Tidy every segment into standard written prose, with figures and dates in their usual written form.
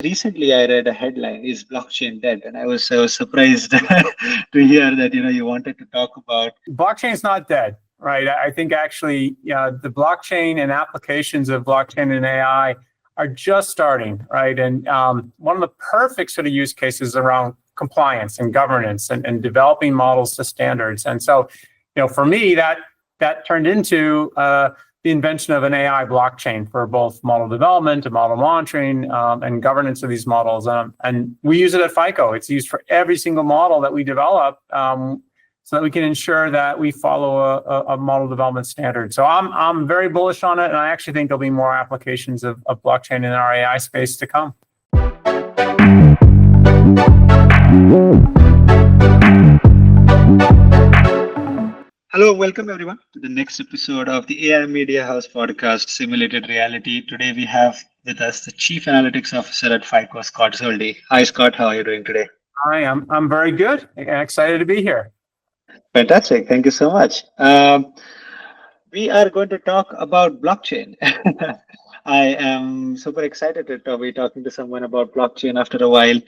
recently I read a headline, "Is blockchain dead?" And I was surprised to hear that you wanted to talk about. Blockchain is not dead, right? I think actually the blockchain and applications of blockchain and AI are just starting, right? And one of the perfect sort of use cases around compliance and governance and developing models to standards. And so, for me, that turned into the invention of an AI blockchain for both model development and model monitoring and governance of these models. And we use it at FICO. It's used for every single model that we develop so that we can ensure that we follow a model development standard. So I'm very bullish on it, and I actually think there'll be more applications of blockchain in our AI space to come. Hello, welcome everyone to the next episode of the AI Media House podcast, Simulated Reality. Today we have with us the Chief Analytics Officer at FICO, Scott Zoldi. Hi, Scott. How are you doing today? Hi, I'm very good. Excited to be here. Fantastic. Thank you so much. We are going to talk about blockchain. I am super excited to be talking to someone about blockchain after a while.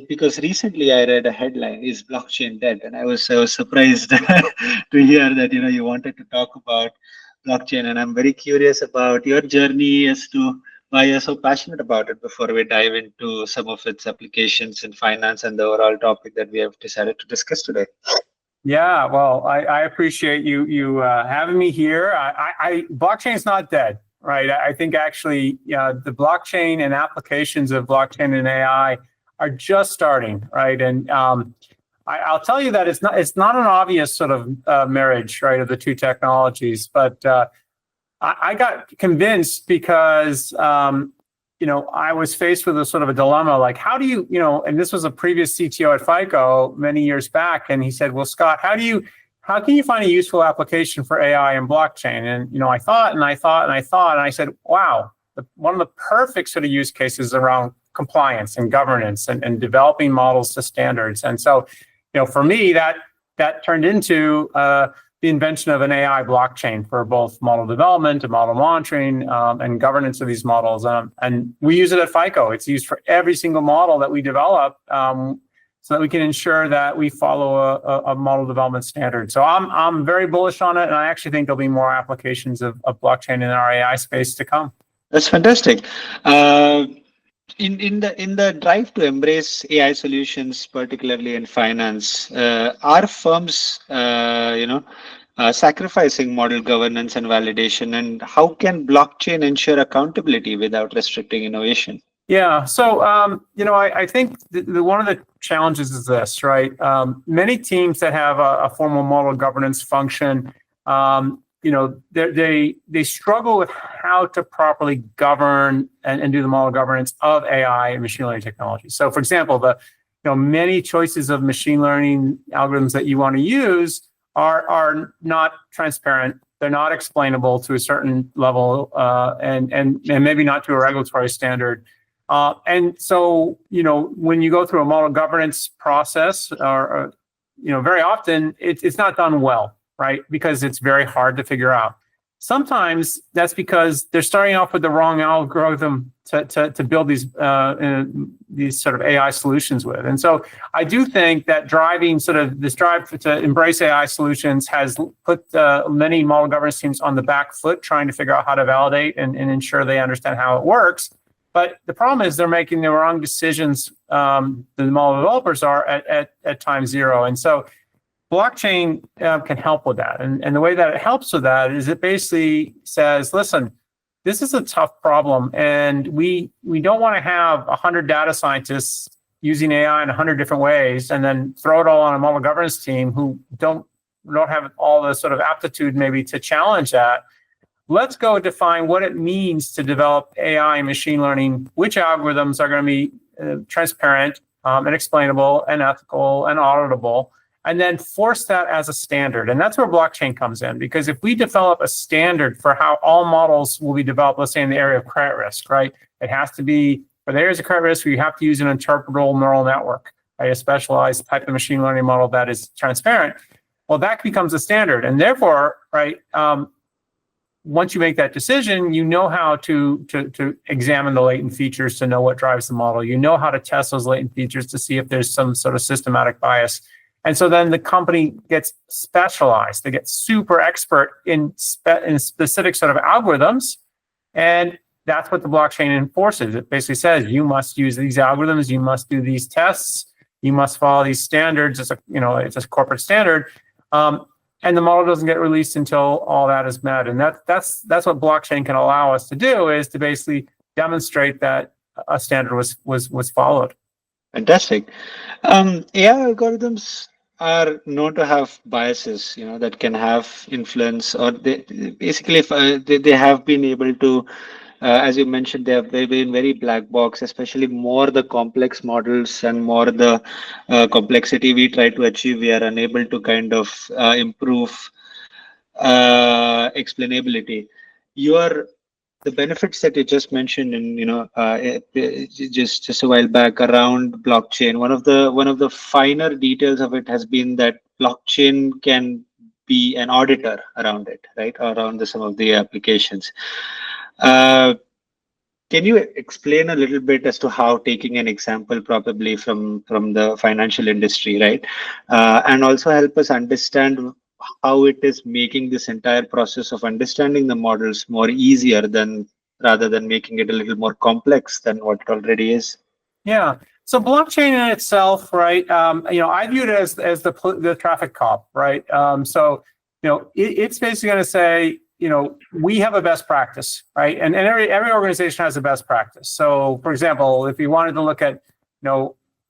Because recently I read a headline, "Is blockchain dead?" And I was surprised to hear that you wanted to talk about blockchain, and I'm very curious about your journey as to why you're so passionate about it before we dive into some of its applications in finance and the overall topic that we have decided to discuss today. Yeah, well, I appreciate you having me here. Blockchain is not dead, right? I think actually the blockchain and applications of blockchain and AI are just starting, right? And I'll tell you that it's not an obvious sort of marriage, right, of the two technologies. But I got convinced because I was faced with a sort of a dilemma, like how do you, and this was a previous CTO at FICO many years back, and he said, "Well, Scott, how can you find a useful application for AI and blockchain?" And I thought, and I said, wow, one of the perfect sort of use cases around compliance and governance and developing models to standards. And so, for me, that turned into the invention of an AI blockchain for both model development and model monitoring and governance of these models. And we use it at FICO. It's used for every single model that we develop so that we can ensure that we follow a model development standard. So I'm very bullish on it, and I actually think there'll be more applications of blockchain in our AI space to come. That's fantastic. In the drive to embrace AI solutions, particularly in finance, are firms, sacrificing model governance and validation, and how can blockchain ensure accountability without restricting innovation? Yeah, so I think one of the challenges is this, right? Many teams that have a formal model governance function, they struggle with how to properly govern and do the model governance of AI and machine learning technology. So, for example, many choices of machine learning algorithms that you want to use are not transparent. They're not explainable to a certain level, and maybe not to a regulatory standard. And so, when you go through a model governance process, or very often it's not done well, right? Because it's very hard to figure out. Sometimes that's because they're starting off with the wrong algorithm to build these sort of AI solutions with. And so I do think that driving sort of this drive to embrace AI solutions has put many model governance teams on the back foot, trying to figure out how to validate and ensure they understand how it works. But the problem is they're making the wrong decisions. The model developers are at time zero. And so blockchain can help with that. And the way that it helps with that is it basically says, listen, this is a tough problem, and we don't want to have 100 data scientists using AI in 100 different ways and then throw it all on a model governance team who don't have all the sort of aptitude maybe to challenge that. Let's go define what it means to develop AI and machine learning, which algorithms are going to be transparent and explainable and ethical and auditable, and then force that as a standard. And that's where blockchain comes in, because if we develop a standard for how all models will be developed, let's say in the area of credit risk, right? It has to be, for the areas of credit risk, you have to use an interpretable neural network, right? A specialized type of machine learning model that is transparent. Well, that becomes a standard. And therefore, right, once you make that decision, you know how to examine the latent features to know what drives the model. You know how to test those latent features to see if there's some sort of systematic bias. And so then the company gets specialized. They get super expert in specific sort of algorithms. And that's what the blockchain enforces. It basically says you must use these algorithms, you must do these tests, you must follow these standards. It's a corporate standard. And the model doesn't get released until all that is met. And that's what blockchain can allow us to do, is to basically demonstrate that a standard was followed. Fantastic. AI algorithms are known to have biases, that can have influence, or they basically, if they have been able to, as you mentioned, they've been very black box, especially more the complex models and more the complexity we try to achieve, we are unable to kind of improve explainability. The benefits that you just mentioned, and just a while back around blockchain, one of the finer details of it has been that blockchain can be an auditor around it, right, around some of the applications. Can you explain a little bit as to how, taking an example probably from the financial industry, right, and also help us understand how it is making this entire process of understanding the models more easier rather than making it a little more complex than what it already is? Yeah. So blockchain in itself, right? I view it as the traffic cop, right? It's basically going to say, we have a best practice, right? And every organization has a best practice. So, for example, if you wanted to look at,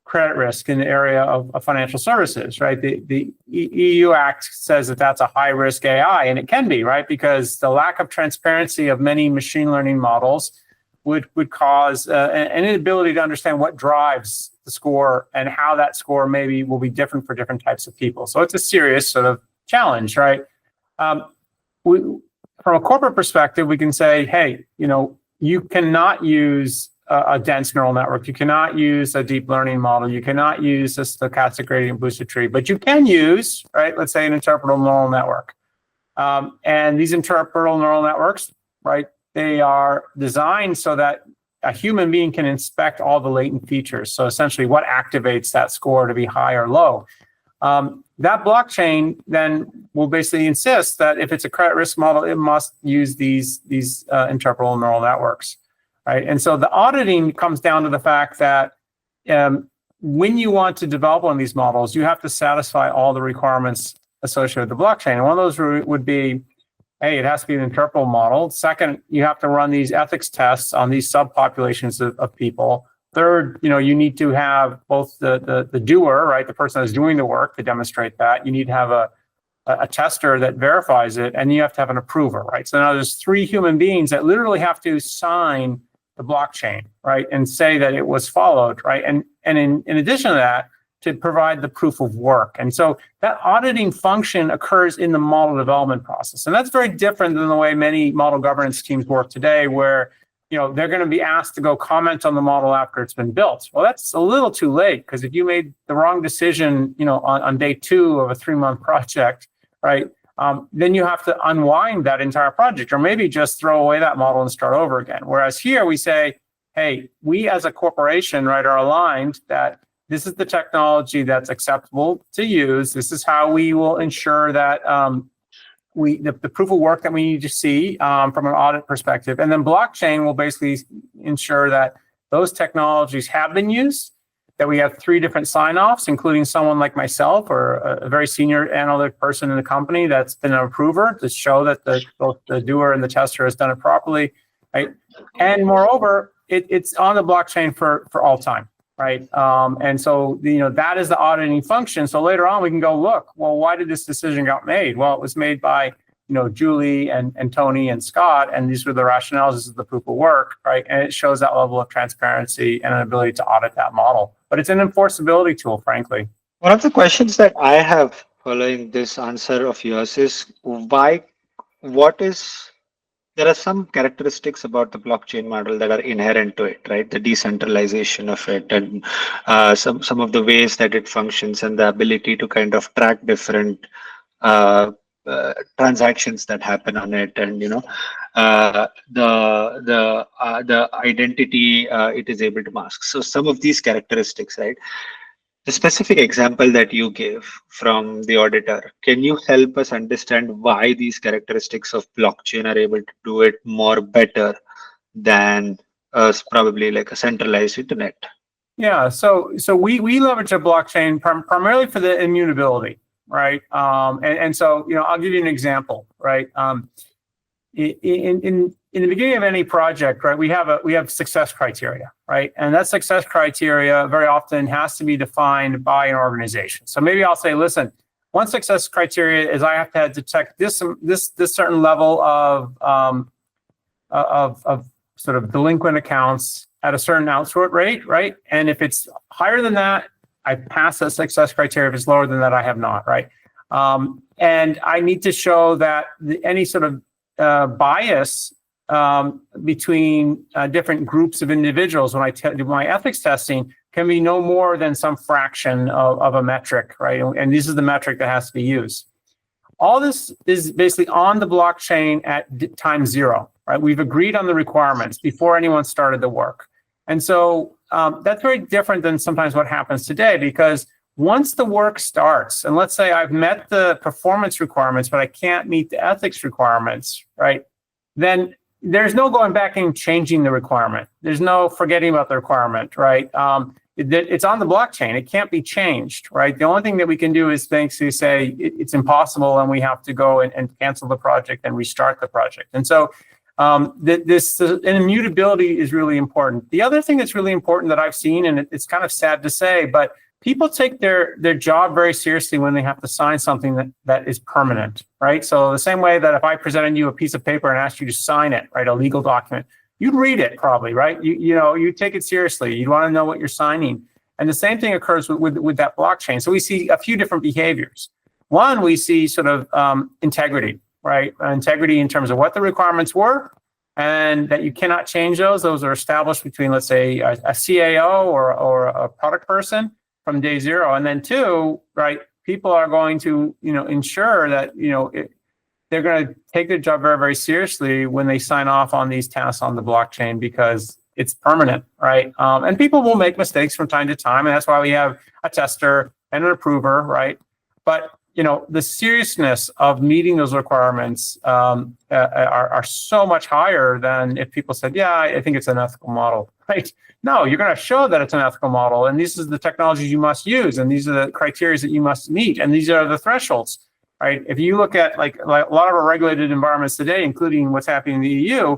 credit risk in the area of financial services, right? The EU Act says that that's a high risk AI, and it can be, right? Because the lack of transparency of many machine learning models would cause an inability to understand what drives the score and how that score maybe will be different for different types of people. So it's a serious sort of challenge, right? From a corporate perspective, we can say, hey, you cannot use a dense neural network. You cannot use a deep learning model. You cannot use a stochastic gradient boosted tree, but you can use, right, let's say an interpretable neural network. And these interpretable neural networks, right, they are designed so that a human being can inspect all the latent features. So essentially what activates that score to be high or low. That blockchain then will basically insist that if it's a credit risk model, it must use these interpretable neural networks. Right. And so the auditing comes down to the fact that when you want to develop one of these models, you have to satisfy all the requirements associated with the blockchain. And one of those would be, hey, it has to be an interpretable model. Second, you have to run these ethics tests on these subpopulations of people. Third, you need to have both the doer, right, the person that's doing the work to demonstrate that. You need to have a tester that verifies it, and you have to have an approver, right? So now there's 3 human beings that literally have to sign the blockchain, right, and say that it was followed, right? And in addition to that, to provide the proof of work. And so that auditing function occurs in the model development process. And that's very different than the way many model governance teams work today, where they're going to be asked to go comment on the model after it's been built. Well, that's a little too late, because if you made the wrong decision, on day 2 of a 3-month project, right, then you have to unwind that entire project, or maybe just throw away that model and start over again. Whereas here we say, hey, we as a corporation, right, are aligned that this is the technology that's acceptable to use. This is how we will ensure that the proof of work that we need to see from an audit perspective. And then blockchain will basically ensure that those technologies have been used, that we have 3 different sign-offs, including someone like myself or a very senior analytic person in the company that's been an approver to show that both the doer and the tester has done it properly, right? And moreover, it's on the blockchain for all time, right? And so that is the auditing function. So later on, we can go look. Well, why did this decision get made? Well, it was made by Julie and Tony and Scott, and these were the rationales. This is the proof of work, right? And it shows that level of transparency and an ability to audit that model. But it's an enforceability tool, frankly. One of the questions that I have following this answer of yours is there are some characteristics about the blockchain model that are inherent to it, right? The decentralization of it, and some of the ways that it functions, and the ability to kind of track different transactions that happen on it, and the identity it is able to mask. So some of these characteristics, right? The specific example that you gave from the auditor, can you help us understand why these characteristics of blockchain are able to do it more better than probably like a centralized internet? Yeah, so we leverage a blockchain primarily for the immutability, right? And so I'll give you an example, right? In the beginning of any project, right, we have success criteria, right? And that success criteria very often has to be defined by an organization. So maybe I'll say, listen, one success criteria is I have to detect this certain level of sort of delinquent accounts at a certain outsort rate, right? And if it's higher than that, I pass that success criteria. If it's lower than that, I have not, right? And I need to show that any sort of bias between different groups of individuals when I do my ethics testing can be no more than some fraction of a metric, right? And this is the metric that has to be used. All this is basically on the blockchain at time zero, right? We've agreed on the requirements before anyone started the work. And so that's very different than sometimes what happens today, because once the work starts, and let's say I've met the performance requirements, but I can't meet the ethics requirements, right? Then there's no going back and changing the requirement. There's no forgetting about the requirement, right? It's on the blockchain. It can't be changed, right? The only thing that we can do is basically say it's impossible and we have to go and cancel the project and restart the project. And so this immutability is really important. The other thing that's really important that I've seen, and it's kind of sad to say, but people take their job very seriously when they have to sign something that is permanent, right? So the same way that if I presented you a piece of paper and asked you to sign it, right, a legal document, you'd read it probably, right? You take it seriously. You want to know what you're signing. And the same thing occurs with that blockchain. So we see a few different behaviors. One, we see sort of integrity, right? Integrity in terms of what the requirements were, and that you cannot change those. Those are established between, let's say, a CAO or a product person from day zero. And then two, right, people are going to, ensure that, they're going to take their job very, very seriously when they sign off on these tasks on the blockchain, because it's permanent, right? And people will make mistakes from time to time, and that's why we have a tester and an approver, right? But the seriousness of meeting those requirements are so much higher than if people said, yeah, I think it's an ethical model, right? No, you're going to show that it's an ethical model, and these are the technologies you must use, and these are the criteria that you must meet, and these are the thresholds, right? If you look at like a lot of our regulated environments today, including what's happening in the EU,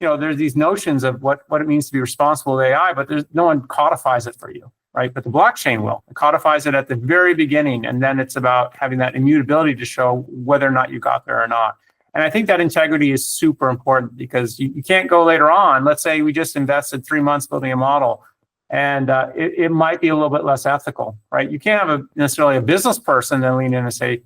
there's these notions of what it means to be responsible with AI, but no one codifies it for you, right? But the blockchain will. It codifies it at the very beginning, and then it's about having that immutability to show whether or not you got there or not. And I think that integrity is super important, because you can't go later on. Let's say we just invested 3 months building a model, and it might be a little bit less ethical, right? You can't have necessarily a business person then lean in and say,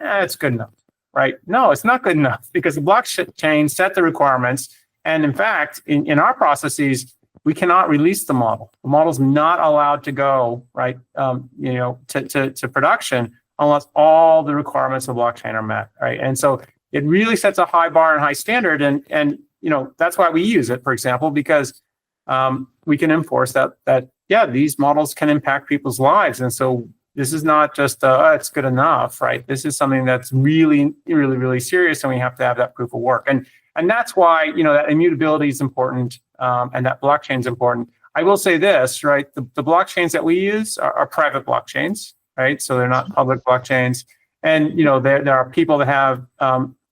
it's good enough, right? No, it's not good enough, because the blockchain set the requirements. And in fact, in our processes, we cannot release the model. The model's not allowed to go, right, to production unless all the requirements of blockchain are met, right? And so it really sets a high bar and high standard. And that's why we use it, for example, because we can enforce that these models can impact people's lives. And so this is not just it's good enough, right? This is something that's really, really, really serious, and we have to have that proof of work. And that's why that immutability is important, and that blockchain is important. I will say this, right? The blockchains that we use are private blockchains, right? So they're not public blockchains, and there are people that have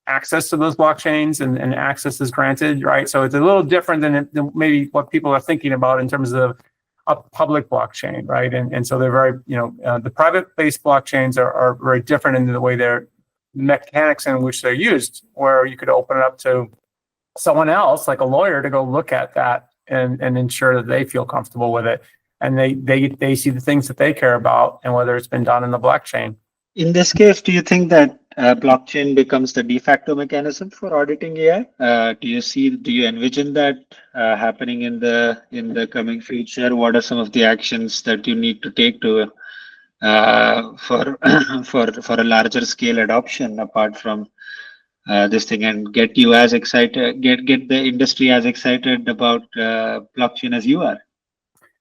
access to those blockchains, and access is granted, right? So it's a little different than maybe what people are thinking about in terms of a public blockchain, right? And so they're very, the private-based blockchains are very different in the way they're mechanics in which they're used, where you could open it up to someone else, like a lawyer, to go look at that and ensure that they feel comfortable with it, and they see the things that they care about, and whether it's been done in the blockchain. In this case, do you think that blockchain becomes the de facto mechanism for auditing AI? Do you envision that happening in the coming future? What are some of the actions that you need to take to for for a larger scale adoption apart from this thing, and get you as excited, get the industry as excited about blockchain as you are?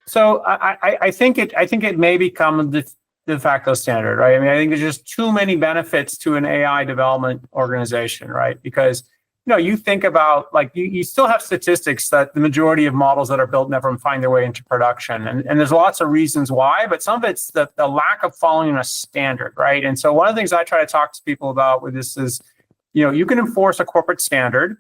So I think it may become the de facto standard, right? I mean, I think there's just too many benefits to an AI development organization, right? Because you think about, like, you still have statistics that the majority of models that are built never find their way into production. And there's lots of reasons why, but some of it's the lack of following a standard, right? And so one of the things I try to talk to people about with this is, you can enforce a corporate standard,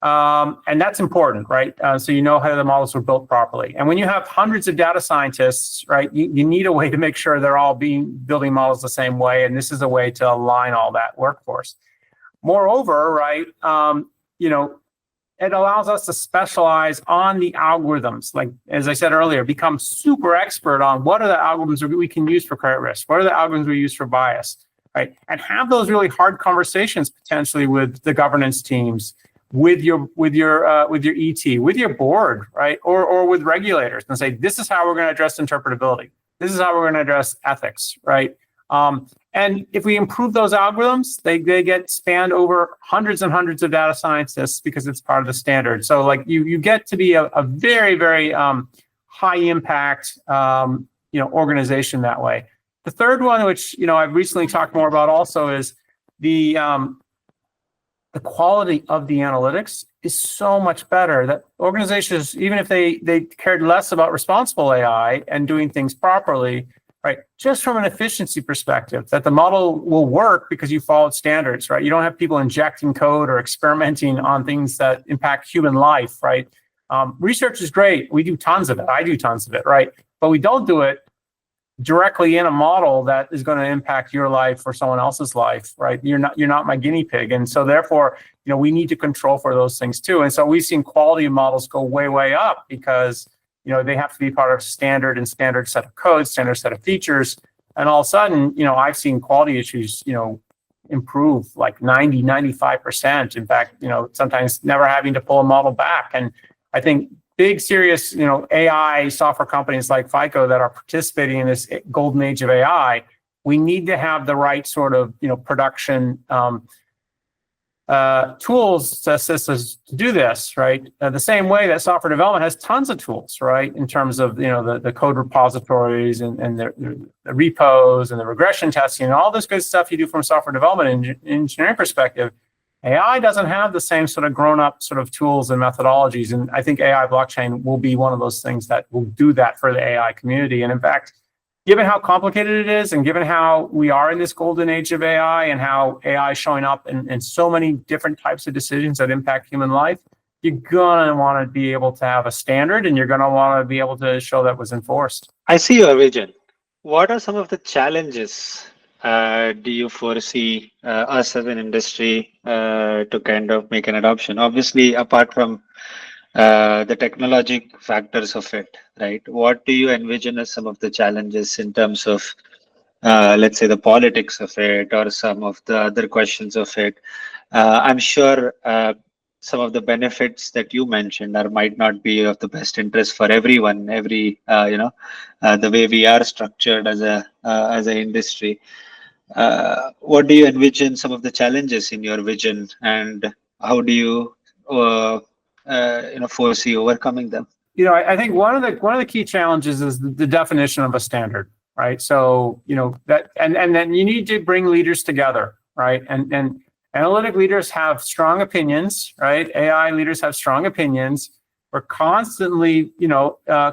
and that's important, right? So how the models were built properly. And when you have hundreds of data scientists, right, you need a way to make sure they're all building models the same way. And this is a way to align all that workforce. Moreover, right, it allows us to specialize on the algorithms. Like, as I said earlier, become super expert on what are the algorithms we can use for credit risk? What are the algorithms we use for bias, right? And have those really hard conversations potentially with the governance teams, with your ET, with your board, right, or with regulators, and say, this is how we're going to address interpretability. This is how we're going to address ethics, right? And if we improve those algorithms, they get spanned over hundreds and hundreds of data scientists because it's part of the standard. So, like, you get to be a very, very high impact organization that way. The third one, which I've recently talked more about also, is the quality of the analytics is so much better that organizations, even if they cared less about responsible AI and doing things properly, right, just from an efficiency perspective, that the model will work because you followed standards, right? You don't have people injecting code or experimenting on things that impact human life, right? Research is great. We do tons of it. I do tons of it, right? But we don't do it directly in a model that is going to impact your life or someone else's life, right? You're not my guinea pig. And so therefore, we need to control for those things too. And so we've seen quality of models go way, way up because, they have to be part of standard set of codes, standard set of features. And all of a sudden, I've seen quality issues, improve like 90, 95%. In fact, sometimes never having to pull a model back. And I think big, serious, AI software companies like FICO that are participating in this golden age of AI, we need to have the right sort of, production tools to assist us to do this, right? The same way that software development has tons of tools, right? In terms of, the code repositories and the repos and the regression testing and all this good stuff you do from a software development and engineering perspective. AI doesn't have the same sort of grown-up sort of tools and methodologies. And I think AI blockchain will be one of those things that will do that for the AI community. And in fact, given how complicated it is and given how we are in this golden age of AI and how AI is showing up in so many different types of decisions that impact human life, you're going to want to be able to have a standard and you're going to want to be able to show that was enforced. I see your vision. What are some of the challenges do you foresee us as an industry to kind of make an adoption? Obviously, apart from the technologic factors of it, right? What do you envision as some of the challenges in terms of, let's say, the politics of it or some of the other questions of it? I'm sure some of the benefits that you mentioned might not be of the best interest for everyone. The way we are structured as an industry. What do you envision some of the challenges in your vision, and how do you foresee overcoming them? I think one of the key challenges is the definition of a standard, right? So that and then you need to bring leaders together, right? And analytic leaders have strong opinions, right? AI leaders have strong opinions. We're constantly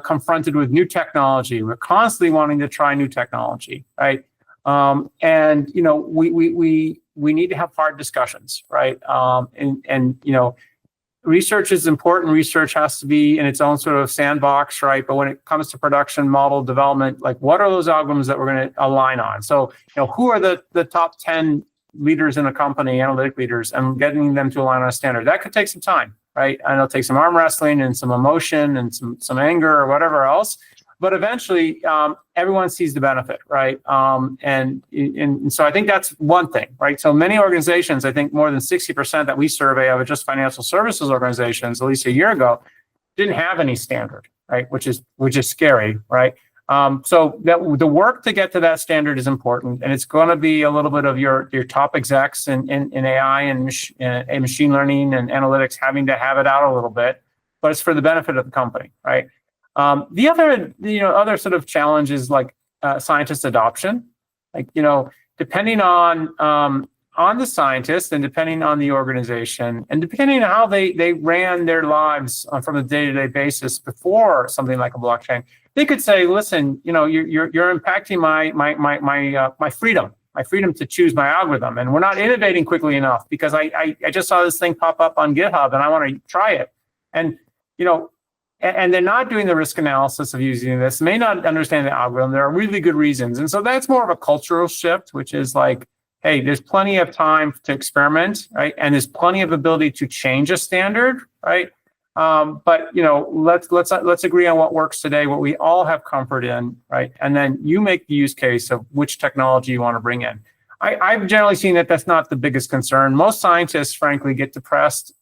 confronted with new technology. We're constantly wanting to try new technology, right? And we need to have hard discussions, right? Research is important. Research has to be in its own sort of sandbox, right? But when it comes to production model development, like, what are those algorithms that we're going to align on? So, who are the top 10 leaders in a company, analytic leaders, and getting them to align on a standard? That could take some time, right? And it'll take some arm wrestling and some emotion and some anger or whatever else. But eventually, everyone sees the benefit, right? And so I think that's one thing, right? So many organizations, I think more than 60% that we survey of just financial services organizations, at least a year ago, didn't have any standard, right? Which is scary, right? So that the work to get to that standard is important, and it's going to be a little bit of your top execs in AI and machine learning and analytics having to have it out a little bit, but it's for the benefit of the company, right? The other sort of challenge is like scientist adoption, like depending on the scientist and depending on the organization and depending on how they ran their lives from a day-to-day basis before something like a blockchain. They could say, listen, you're impacting my freedom to choose my algorithm, and we're not innovating quickly enough because I just saw this thing pop up on GitHub and I want to try it, and and they're not doing the risk analysis of using this, may not understand the algorithm. There are really good reasons, and so that's more of a cultural shift, which is like, hey, there's plenty of time to experiment, right, and there's plenty of ability to change a standard, right. But let's agree on what works today, what we all have comfort in, right? And then you make the use case of which technology you want to bring in. I've generally seen that that's not the biggest concern. Most scientists, frankly, get depressed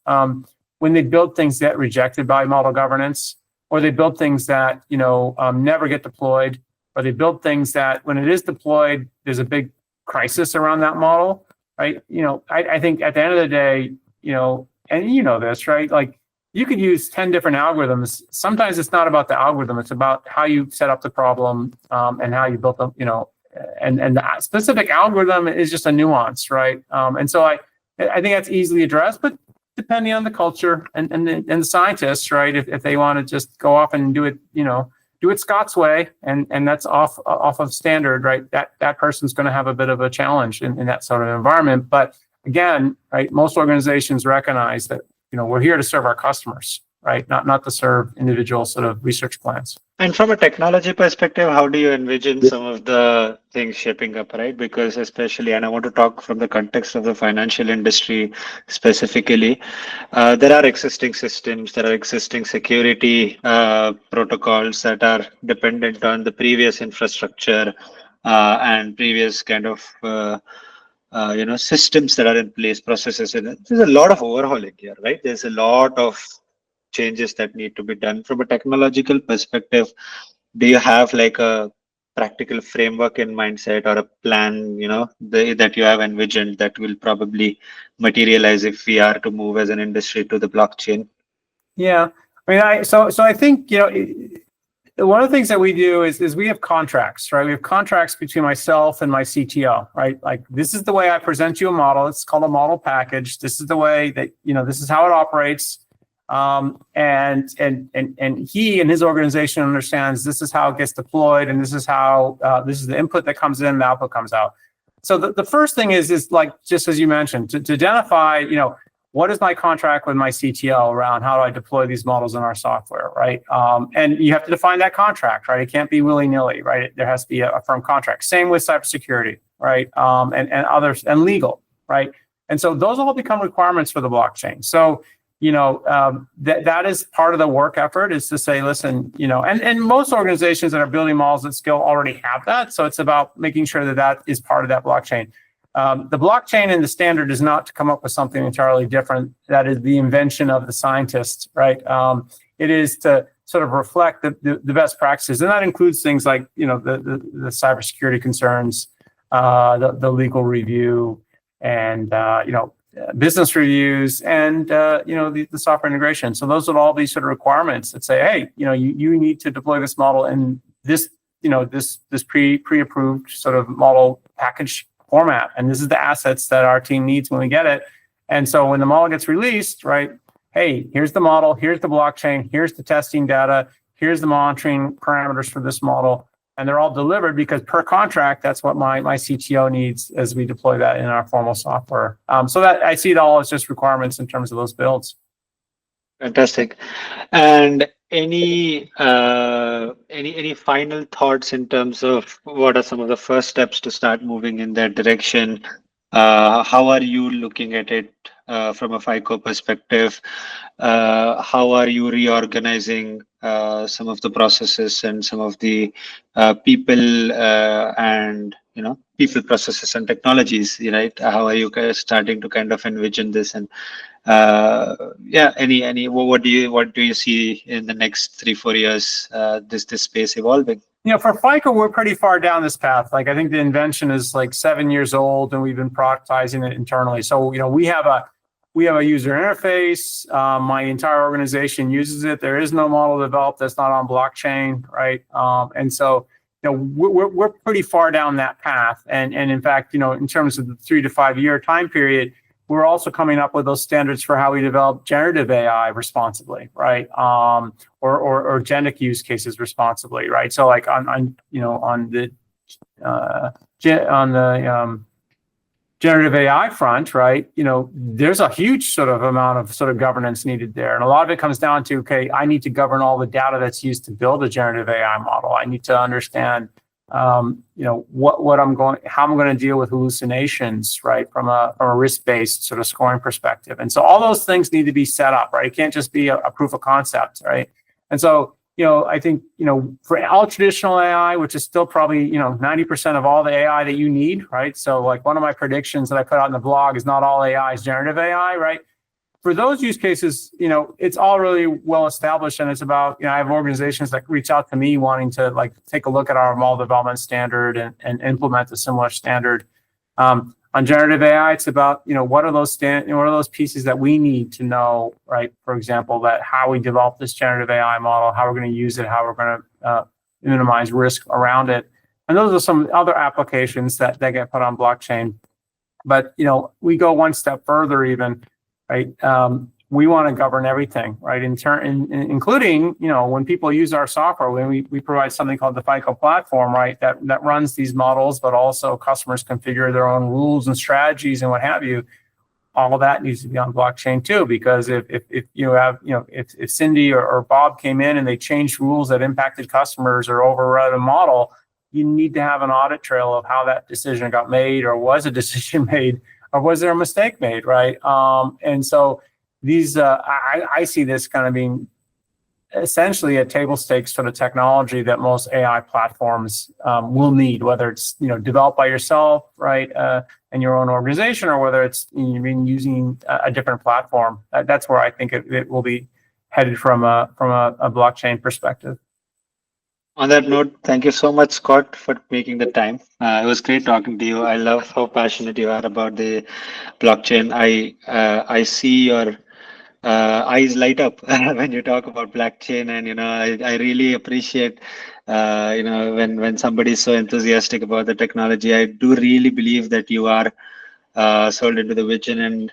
when they build things that get rejected by model governance, or they build things that never get deployed, or they build things that when it is deployed, there's a big crisis around that model, right? I think at the end of the day, and this, right? Like, you could use 10 different algorithms. Sometimes it's not about the algorithm. It's about how you set up the problem and how you built them, and the specific algorithm is just a nuance, right? And so I think that's easily addressed, but depending on the culture and the scientists, right? If they want to just go off and do it, do it Scott's way, and that's off of standard, right? That person's going to have a bit of a challenge in that sort of environment. But again, right, most organizations recognize that we're here to serve our customers, right? Not to serve individual sort of research plans. And from a technology perspective, how do you envision some of the things shaping up, right? Because especially, and I want to talk from the context of the financial industry specifically, there are existing systems, there are existing security protocols that are dependent on the previous infrastructure and previous kind of systems that are in place, processes. And there's a lot of overhauling here, right? There's a lot of changes that need to be done. From a technological perspective, do you have like a practical framework in mindset or a plan, that you have envisioned that will probably materialize if we are to move as an industry to the blockchain? Yeah, I think one of the things that we do is we have contracts, right? We have contracts between myself and my CTO, right? Like, this is the way I present you a model. It's called a model package. This is the way that, this is how it operates. And he and his organization understands this is how it gets deployed, and this is how this is the input that comes in, the output comes out. So the first thing is like, just as you mentioned, to identify, what is my contract with my CTO around how do I deploy these models in our software, right? And you have to define that contract, right? It can't be willy-nilly, right? There has to be a firm contract. Same with cybersecurity, right? And others, and legal, right? And so those all become requirements for the blockchain. So that is part of the work effort, is to say, listen, and most organizations that are building models at scale already have that. So it's about making sure that is part of that blockchain. The blockchain and the standard is not to come up with something entirely different. That is the invention of the scientists, right? It is to sort of reflect the best practices, and that includes things like the cybersecurity concerns, the legal review, and business reviews, and the software integration. So those would all be sort of requirements that say, hey, you need to deploy this model in this this pre-approved sort of model package format, and this is the assets that our team needs when we get it. And so when the model gets released, right, hey, here's the model, here's the blockchain, here's the testing data, here's the monitoring parameters for this model, and they're all delivered because per contract, that's what my CTO needs as we deploy that in our formal software. So that I see it all as just requirements in terms of those builds. Fantastic. And any final thoughts in terms of what are some of the first steps to start moving in that direction? How are you looking at it from a FICO perspective? How are you reorganizing some of the processes and some of the people and people, processes, and technologies? Right? How are you guys starting to kind of envision this? And what do you see in the next 3-4 years? This space evolving? For FICO, we're pretty far down this path. Like, I think the invention is like 7 years old, and we've been productizing it internally. So, we have a user interface. My entire organization uses it. There is no model developed that's not on blockchain, right? And so, we're pretty far down that path. And in fact, in terms of the 3 to 5 year time period, we're also coming up with those standards for how we develop generative AI responsibly, right? Or agentic use cases responsibly, right? So, like on the generative AI front, right? There's a huge sort of amount of sort of governance needed there, and a lot of it comes down to, okay, I need to govern all the data that's used to build a generative AI model. I need to understand how I'm going to deal with hallucinations, right, from a risk-based sort of scoring perspective. And so all those things need to be set up, right? It can't just be a proof of concept, right? And so, I think, for all traditional AI, which is still probably, 90% of all the AI that you need, right? So, like, one of my predictions that I put out in the blog is not all AI is generative AI, right? For those use cases, it's all really well established, and it's about, I have organizations that reach out to me wanting to, like, take a look at our model development standard and implement a similar standard. On generative AI, it's about, what are those pieces that we need to know, right? For example, that how we develop this generative AI model, how we're going to use it, how we're going to minimize risk around it. And those are some other applications that get put on blockchain. But, we go one step further even, right? We want to govern everything, right? Including, when people use our software, when we provide something called the FICO platform, right? That runs these models, but also customers configure their own rules and strategies and what have you. All of that needs to be on blockchain too, because if you have, if Cindy or Bob came in and they changed rules that impacted customers or overrode a model, you need to have an audit trail of how that decision got made, or was a decision made, or was there a mistake made, right? And so these, I see this kind of being essentially a table stakes sort of technology that most AI platforms will need, whether it's developed by yourself, right, in your own organization, or whether it's using a different platform. That's where I think it will be headed from a blockchain perspective. On that note, thank you so much, Scott, for making the time. It was great talking to you. I love how passionate you are about the blockchain. I see your eyes light up when you talk about blockchain, and I really appreciate when somebody is so enthusiastic about the technology. I do really believe that you are sold into the vision, and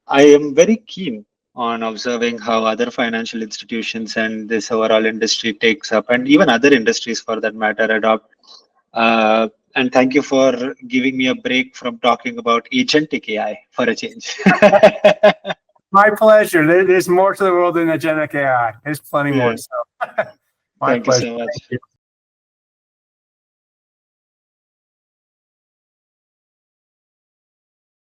I am very keen on observing how other financial institutions and this overall industry takes up, and even other industries for that matter, adopt. And thank you for giving me a break from talking about agentic AI for a change. My pleasure. There's more to the world than agentic AI. There's plenty more. So, my Thank pleasure. you so much. Thank you.